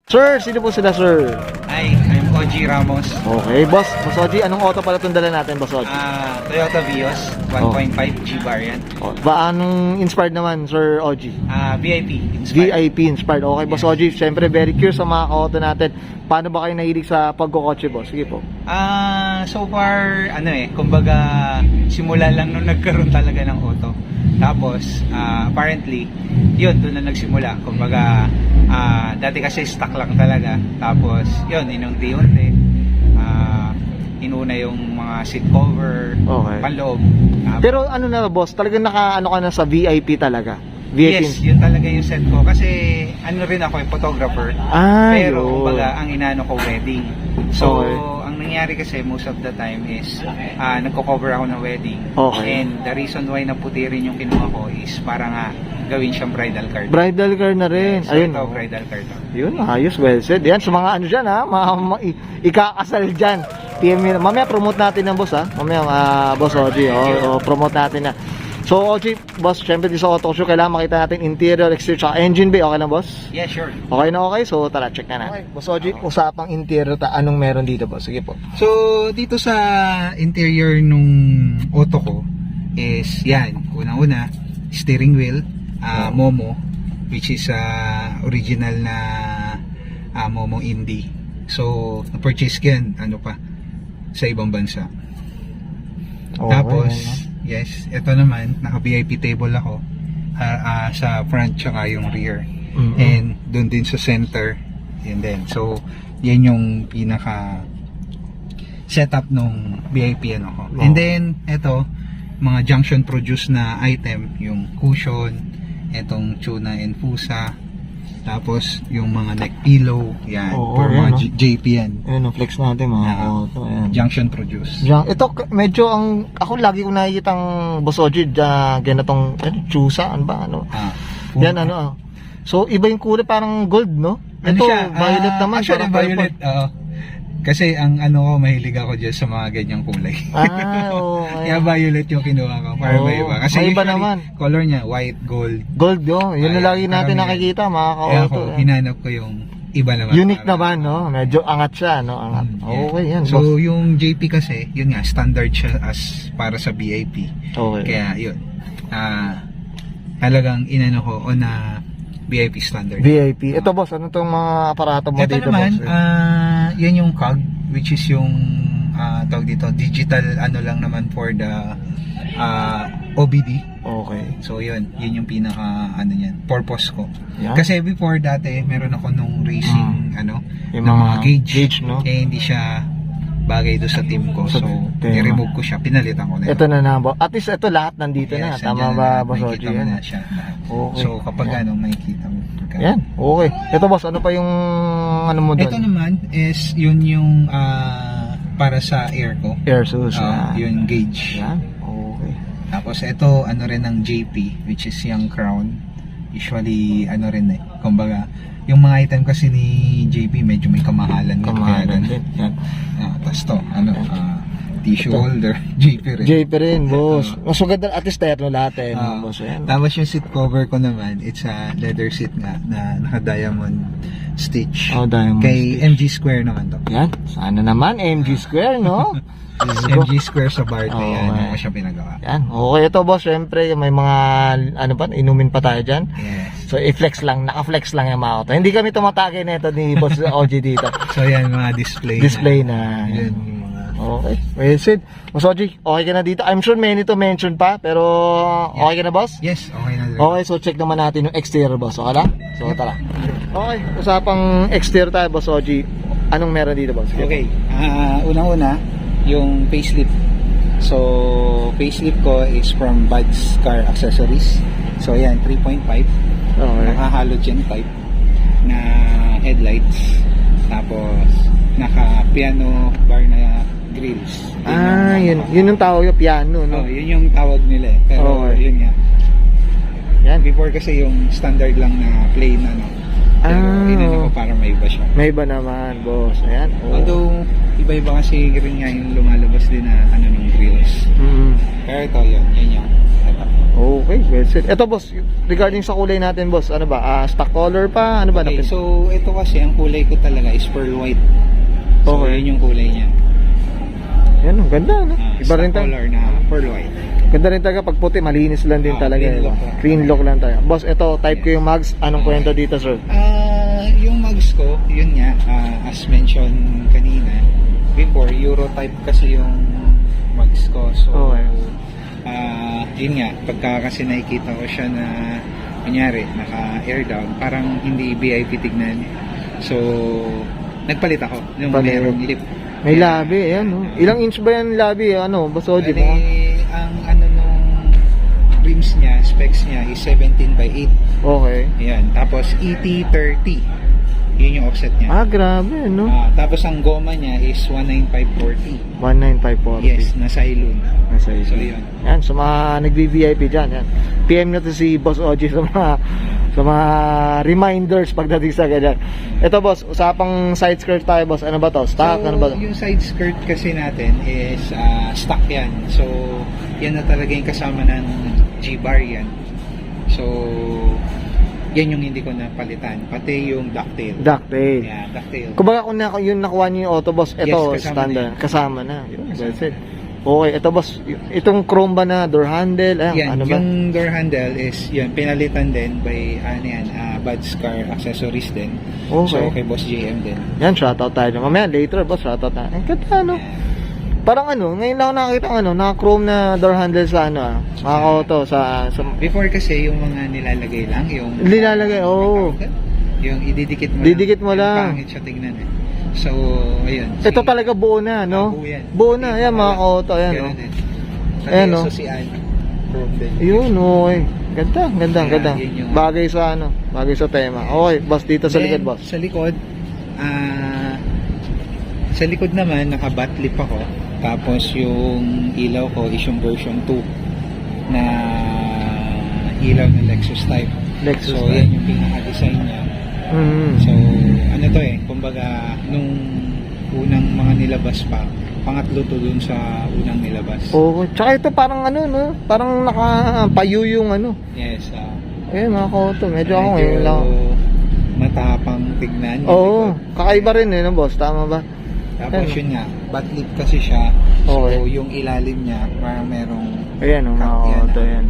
Sir, sino po sila, sir? Hi, I'm OG Ramos. Okay, boss Oji, anong auto pala itong dala natin, boss Oji? Toyota Vios 1.5 G-Bar yan. Ba, anong inspired naman, sir Oji? VIP inspired. VIP inspired. Okay, boss Oji, syempre very curious sa mga auto natin. Paano ba kayo nahilig sa pagkokotse, boss? Sige po. So far, kumbaga, simula lang nung nagkaroon talaga ng auto. Tapos, apparently, yun, doon na nagsimula. Kumbaga, dati kasi stock lang talaga. Tapos, yun, inunti-unti. Inuna yung mga seat cover, Okay. panloob. Pero ano na, boss, talagang naka-ano ka na sa VIP talaga? VIP. Yes, yun talaga yung set ko. Kasi, ano rin ako, photographer. Pero, yun. kumbaga, ang inaano ko, wedding. So, Okay. ang nangyari kasi most of the time is nagko-cover ako ng wedding. Okay. And the reason why naputi rin yung kinuha ko is para nga gawin siyang bridal card. Bridal car na rin. So, Ayun. ito, bridal card. Yun, ayos, well said. Yan, sa mga ano dyan, ha? Ikakasal dyan. PM nyo na. Mamaya, promote natin ng boss, ha? Mamaya, boss Oji, promote natin na. So, Oji, boss, syempre di sa auto show, kailangan makita natin interior, exterior, tsaka engine bay. Okay lang, boss? Yeah, sure. Okay na okay? So, tara, check na natin. Okay. Boss Oji, usapang interior, anong meron dito, boss? Sige po. So, dito sa interior nung auto ko is yan. Unang-una, steering wheel, Momo, which is original na Momo Indy. So, na-purchase ko yan, sa ibang bansa. Okay, Tapos, yes, ito naman, naka-VIP table ako sa front tsaka yung rear. And doon din sa center, yun din. So, yan yung pinaka setup nung VIP ko. And then, ito, mga junction produce na item, yung cushion, etong tuna and fusa, tapos yung mga neck pillow, yan, for mga JP yan. Ayun, flex natin mga auto. Ayan. Junction produce. Ito, medyo ako lagi ko nakikita ang boss Oji, ganitong, tsusa, ano ba, yan, So, iba yung kulay, parang gold, no? Ito, siya? violet naman. Actually, violet, kasi ang mahilig ako dyan sa mga ganyang kulay. Okay. Kaya violet yung kinuha ko para may iba. Kasi may iba usually, naman. color niya, white, gold. Gold, yun na lagi natin nakikita, mga Kaya ka-auto. ako, hinanap ko yung iba naman. Unique naman, no? Medyo angat siya, no? Angat. Okay, yan, So, boss. yung JP kasi, yun nga, standard siya as para sa VIP. Okay. Kaya, yun. Talagang inano ko on a VIP standard. VIP. Ito, boss, ano tong mga aparato mo Ito dito, naman, boss? yan yung COG, which is yung tawag dito, digital lang naman for the OBD. Okay. So yun yung pinaka purpose ko. Yan. Kasi before dati meron ako nung racing Yung ng mga gauge, no? Eh hindi siya bagay do sa team ko. So i-remove ko siya, pinalitan ko na. Ito na na, boss. At least ito lahat nandito na. Tama ba, boss Oji? Makikita mo na siya. Okay. So kapag makikita mo. Yan, okay. Ito, boss, ano pa yung ano mo doon? Ito naman is yun yung para sa air ko. Air source. Yung gauge. Yan, okay. Tapos ito rin ng JP, which is yung crown. Usually rin kumbaga yung mga item kasi ni JP medyo may kamahalan. Kamahalan din. Yan. Tapos to tissue holder, JP rin. JP rin, boss. Mas maganda, at least terno lahat boss. Yan. Tapos yung seat cover ko naman, it's a leather seat nga na naka-diamond stitch. Diamond Kay stitch. MG Square naman to. Yan, sana naman MG Square, no? MG Square sa Barte, yan Okay. ako siya pinagawa. Yan, okay. Ito, boss, syempre may mga inumin pa tayo dyan. Yes. So, i-flex lang, naka-flex lang yung mga auto. Hindi kami tumatake nito ni boss Oji dito. So yan, mga display na. Yan. Okay, well said. Boss Oji, okay ka na dito? I'm sure many to mention pa, pero okay ka na, boss? Yes, okay na. Okay, so check naman natin yung exterior, boss. Okay lang? So, tara. Okay, usapang exterior tayo, boss Oji. Anong meron dito, boss? Okay, unang-una, yung facelift. So, facelift ko is from Bud's Car Accessories. So, yan, 3.5. Okay. Naka-halogen type na headlights. Tapos, naka-piano bar na grills. Yun yung tawag yung piano, no? Yun yung tawag nila eh. Pero, Okay. yun nga. Yan. Before kasi yung standard lang na plain Pero, inano ko para may iba siya. May iba naman, boss. Ayan. Although, iba-iba kasi rin nga yung lumalabas din na ng grills. Pero ito, yun yung setup. Okay, well said. Ito boss, regarding sa kulay natin boss, ano ba? Stock color pa? Ano ba? Okay, so ito kasi ang kulay ko talaga is pearl white. So Okay. yun yung kulay niya. Yan, ang ganda, no? Iba rin Stock tayo. color na pearl white. Ganda rin talaga pag puti, malinis lang din talaga. clean eh. look lang. Clean look lang tayo. Boss, ito, type ko yung mags. Anong kwento dito, sir? Yung mugs ko, yun nga, as mentioned kanina, before, Euro type kasi yung mugs ko. So, Okay. yun nga, pagka kasi nakikita ko siya na, kunyari, naka-air down, parang hindi VIP tignan. So, nagpalit ako nung Palit. merong lip. May labi, ayan, no? Ilang inch ba yan labi? Ano, boss, Oji? Bali, ang ano nung rims niya, specs niya is 17/8. Okay. Ayan, tapos ET30. Yun yung offset niya. Grabe, no? Tapos ang goma niya is 195/40. 19540. Yes, nasa Ilun. Nasa iyo. So, yun. Yan, sa mga nagvi-VIP dyan, yan. PM na to si Boss Oji sa mga reminders pagdating sa ganyan. Ito boss, usapang side skirt tayo boss. Ano ba to? Stock? So, Ano ba to? yung side skirt kasi natin is stock yan. So, yan na talaga yung kasama ng G-bar yan. So, yan yung hindi ko napalitan. Pati yung ducktail. Ducktail. Yeah, ducktail. Kumbaga kung yung nakuha niyo yung auto boss, ito Yes, kasama standard. na yan. Kasama na. Yun, Kasama that's it. Okay, ito boss, itong chrome ba na door handle? Yan, Ano ba? yung door handle is yan, pinalitan din by Bud's Car Accessories din. Okay. So, kay Boss JM din. Yan, shoutout tayo. Mamaya, later boss, shoutout tayo. Ang ganda, no? Parang ano, ngayon lang ako nakakita ng naka-chrome na door handle sa mga auto, sa Before kasi yung mga nilalagay lang, yung nilalagay, oo. yung ididikit mo Didikit mo Yung lang. pangit siya tignan eh. So, ayun. Ito talaga buo na, no? Buo yan. Buo na, yan mga auto, yan, no? Ganun din. Ayan, no? So, si Ann, chrome din. Yun, okay. Ganda, ganda, Kaya, ganda. yun yung- Bagay sa bagay sa tema. Okay, boss, dito sa Then, likod, boss. Sa likod naman, naka-bat lip ako. Tapos, yung ilaw ko is yung version 2 na ilaw ng Lexus type. Lexus So, type. yan yung pinaka-design niya. So, ano to kumbaga, nung unang mga nilabas pa, pangatlo to dun sa unang nilabas. Oo, tsaka ito parang no? Parang nakapayo yung Yes. Ayun, mga auto. Medyo ako ngayon lang. Matapang tignan. Oo, kakaiba rin no, boss? Tama ba? Tapos Ayun. yun nga, bat lip kasi siya. Okay. So, yung ilalim niya, parang merong Ayan, mga Yan, auto, yan.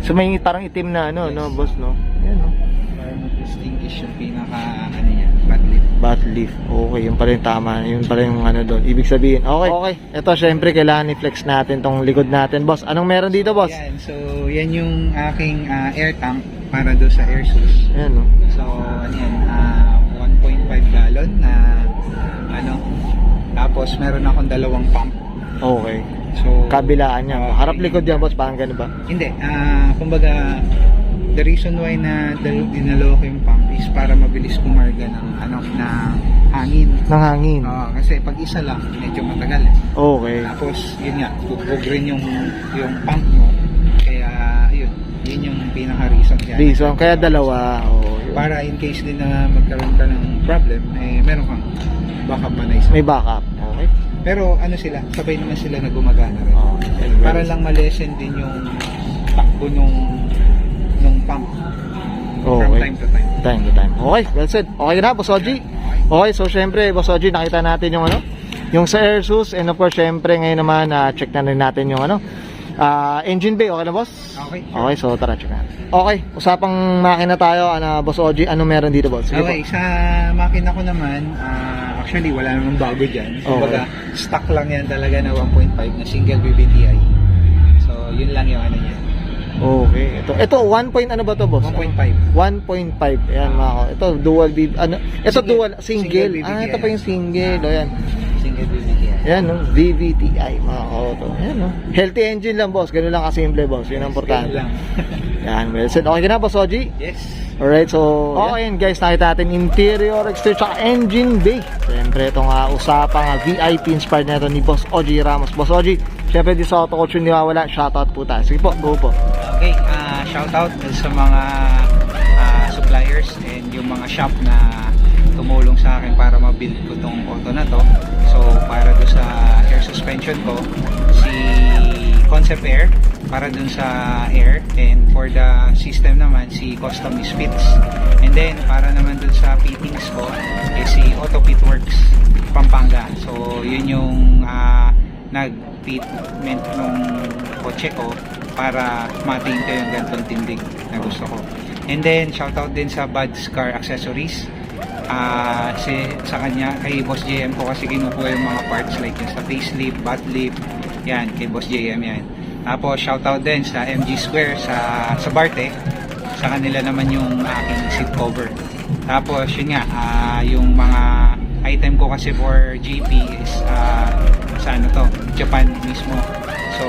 So, may parang itim na, no, boss, no? Ayan, no? parang distinguish yung pinaka, niya, bat lip. Bat leaf. Okay, yun pala yung tama. Yun pala yung doon. Ibig sabihin. Okay. Okay. Ito, syempre, kailangan i-flex natin tong likod natin, boss. Anong meron dito, boss? Yan, so yan yung aking air tank para do sa air source. Ayan, no? So, ano yan, 1.5 gallon na, tapos meron akong dalawang pump. Okay. So, Kabilaan niya. Harap likod yan, boss. Parang ganun ba? Hindi, kumbaga, the reason why na dinalo ko yung pump is para mabilis kumarga ng na hangin. Ng hangin. Kasi pag isa lang, medyo matagal eh. Okay. Tapos, yun nga, bubog rin yung pump mo. Kaya, yun yung pinaka-reason. Reason. Kaya dalawa. Oh, yun. Para in case din na magkaroon ka ng problem, meron kang backup pa na isa. May backup. Okay. Pero sila, sabay naman sila na gumagana rin. Oh, Para lang ma-lessen din yung takbo nung pump. From Okay. time to time. Time to time. Okay, well said. Okay na, Boss Oji. Okay, so syempre, Boss Oji, nakita natin yung yung sa AirSUS, and of course, syempre, ngayon naman, check na rin natin yung engine bay. Okay na, boss? Okay. Okay, so tara, check natin. Okay, usapang makina tayo, Boss Oji, ano meron dito, boss? Sige Okay, sa makina ko naman, actually, wala namang bago dyan. Kumbaga, stock lang yan talaga na 1.5 na single VVTi. So, yun lang yung niya. Okay, ito 1 point ano ba to, boss? 1.5. 1.5. Ayan, mga ko. Ito dual ito dual single. VVTi. Ito pa yung single. Ayan. Single VVTi. Ayan, no? VVTi, mga auto. Ayan, no? Healthy engine lang, boss. Ganun lang kasimple, boss. Yun ang importante. Lang. Yan, well said. Okay ka na, Boss Oji? Yes. Alright, so okay yan guys, nakita natin interior, exterior, tsaka engine bay. Siyempre itong usapang VIP inspired na ito ni Boss Oji Ramos. Boss Oji, siyempre di sa Auto Culture hindi mawala, shoutout po tayo. Sige po, go po. Okay, shoutout sa mga suppliers and yung mga shop na tumulong sa akin para ma-build ko tong auto na to. So para do sa air suspension ko, si Concept Air, para dun sa air, and for the system naman si Custom Misfits, and then para naman dun sa fittings ko si Auto Fit Works Pampanga. So yun yung nag-fitment ng kotse ko para mating ko yung ganitong tindig na gusto ko. And then shoutout din sa Bud's Car Accessories, sa kanya, kay Boss JM ko kasi kinukuha yung mga parts like yung sa facelift, butt lift, yan, kay Boss JM yan. Tapos shoutout din sa MG Square sa Barte, sa kanila naman yung aking seat cover. Tapos yun nga, yung mga item ko kasi for GP is sa ano to, Japan mismo. So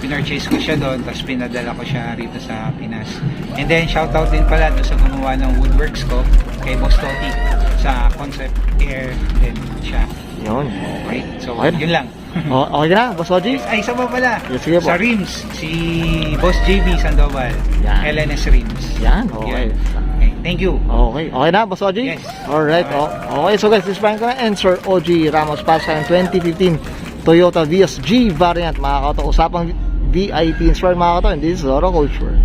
pinurchase ko siya doon, tapos pinadala ko siya rito sa Pinas. And then shoutout din pala doon sa gumawa ng woodworks ko, kay Boss Toti sa Concept Air din siya. Yun. Okay, so Okay. yun lang. Okay na, Boss Oji? Ay, isa pa pala. Yes, sige po. Sa rims, si Boss JB Sandoval, Yan. LNS Rims. Yan, okay. Okay, thank you. Okay. Okay na, Boss Oji? Yes. Alright. Okay, so guys, this is Frank and Sir OG Ramos Pasca ng 2015 Toyota Vios G variant. Mga kato, usapang VIP inspired mga kato, and this is Auto Culture.